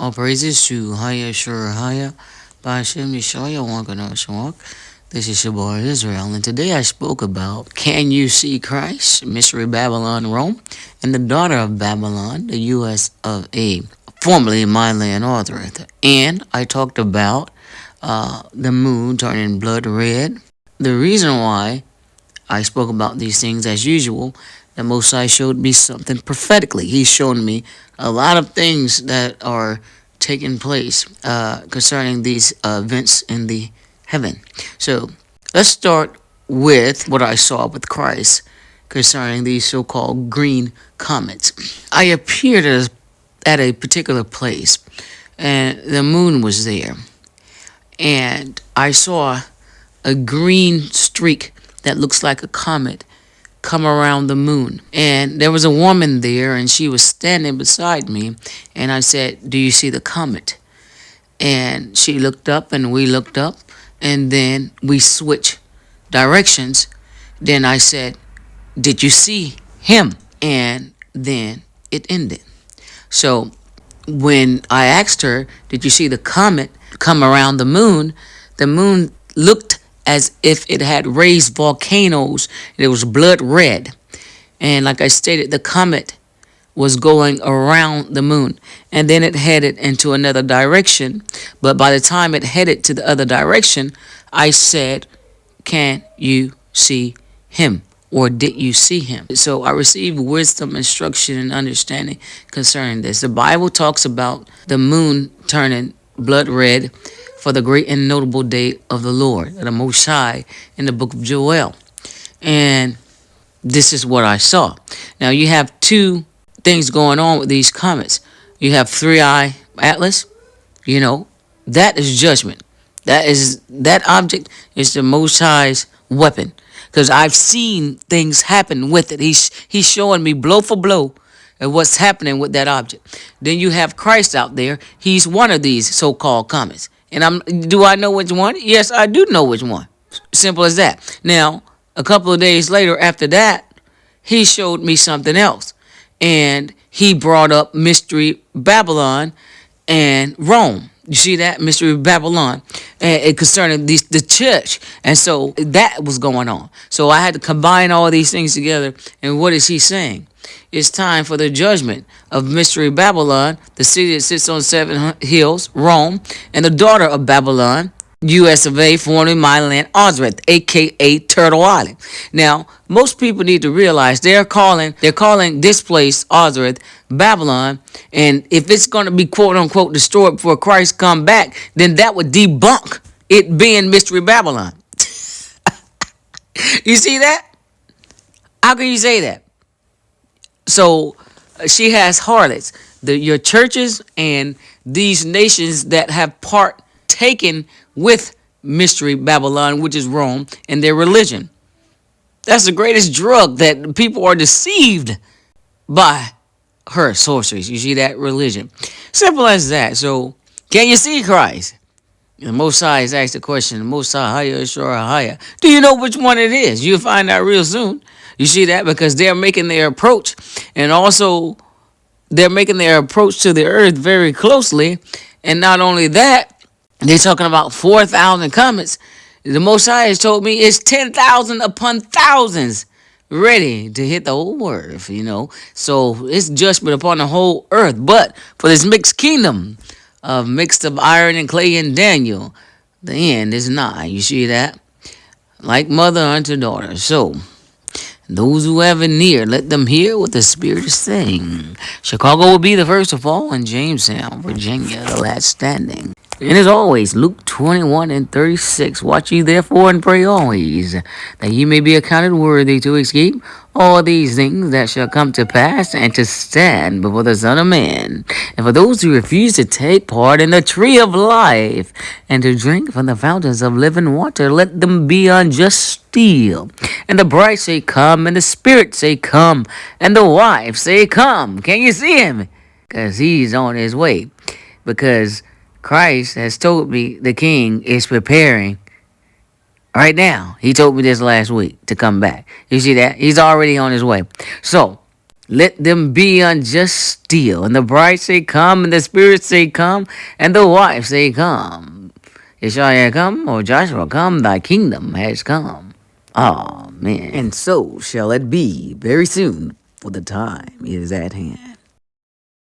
All praises to Haya Shur Haya, Bashem Yeshaya Wankanashawak. This is Shabar Israel, and today I spoke about Can You See Christ, Mystery Babylon, Rome, and the daughter of Babylon, the US of A, formerly my land authoress. And I talked about the moon turning blood red. The reason why I spoke about these things, as usual, the Most High showed me something prophetically. He's shown me a lot of things that are taking place concerning these events in the heaven. So let's start with what I saw with Christ concerning these so-called green comets. I appeared at a particular place, and the moon was there, and I saw a green streak that looks like a comet come around the moon. And there was a woman there, and she was standing beside me, and I said, "Do you see the comet?" And she looked up, and we looked up, and then we switched directions. Then I said, "Did you see him?" And then it ended. So when I asked her, "Did you see the comet come around the moon looked as if it had raised volcanoes. It was blood red. And like I stated, the comet was going around the moon. And then it headed into another direction. But by the time it headed to the other direction, I said, "Can you see him?" Or did you see him? So I received wisdom, instruction, and understanding concerning this. The Bible talks about the moon turning blood red for the great and notable day of the Lord, the Most High, in the book of Joel. And this is what I saw. Now you have two things going on with these comets. You have three-eye Atlas. That is judgment. That object is the Most High's weapon. Because I've seen things happen with it. He's showing me blow for blow at what's happening with that object. Then you have Christ out there. He's one of these so-called comets. And do I know which one? Yes, I do know which one. Simple as that. Now, a couple of days later after that, he showed me something else. And he brought up Mystery Babylon and Rome. You see that? Mystery Babylon. And concerning the church. And so that was going on. So I had to combine all these things together. And what is he saying? It's time for the judgment of Mystery Babylon, the city that sits on seven hills, Rome, and the daughter of Babylon, US of A, formerly my land, Ozreth, a.k.a. Turtle Island. Now, most people need to realize they're calling this place, Ozreth, Babylon, and if it's going to be quote-unquote destroyed before Christ come back, then that would debunk it being Mystery Babylon. You see that? How can you say that? So she has harlots, your churches and these nations that have partaken with Mystery Babylon, which is Rome, and their religion. That's the greatest drug that people are deceived by her sorceries. You see that? Religion. Simple as that. So, can you see Christ? The Most High has asked the question, the Most High, Haya, Shura, Haya. Do you know which one it is? You'll find out real soon. You see that? Because they're making their approach. And also, they're making their approach to the earth very closely. And not only that, they're talking about 4,000 comets. The Most High has told me it's 10,000 upon thousands ready to hit the whole earth, So it's judgment upon the whole earth. But for this mixed kingdom of mixed of iron and clay and Daniel, the end is nigh. You see that? Like mother unto daughter. So, those who have an ear, let them hear what the Spirit is saying. Chicago will be the first to fall, and Jamestown, Virginia, the last standing. And as always, Luke 21:36, watch ye therefore and pray always, that ye may be accounted worthy to escape all these things that shall come to pass, and to stand before the Son of Man. And for those who refuse to take part in the tree of life, and to drink from the fountains of living water, let them be unjust steel. And the bride say, come, and the Spirit say, come, and the wife say, come. Can you see him? Because he's on his way. Because Christ has told me the King is preparing right now. He told me this last week to come back. You see that? He's already on his way. So, Let them be unjust still. And the bride say, come, and the spirit say, come, and the wife say, come. Yeshua come, or Joshua come, thy kingdom has come. Amen. And so shall it be very soon, for the time is at hand.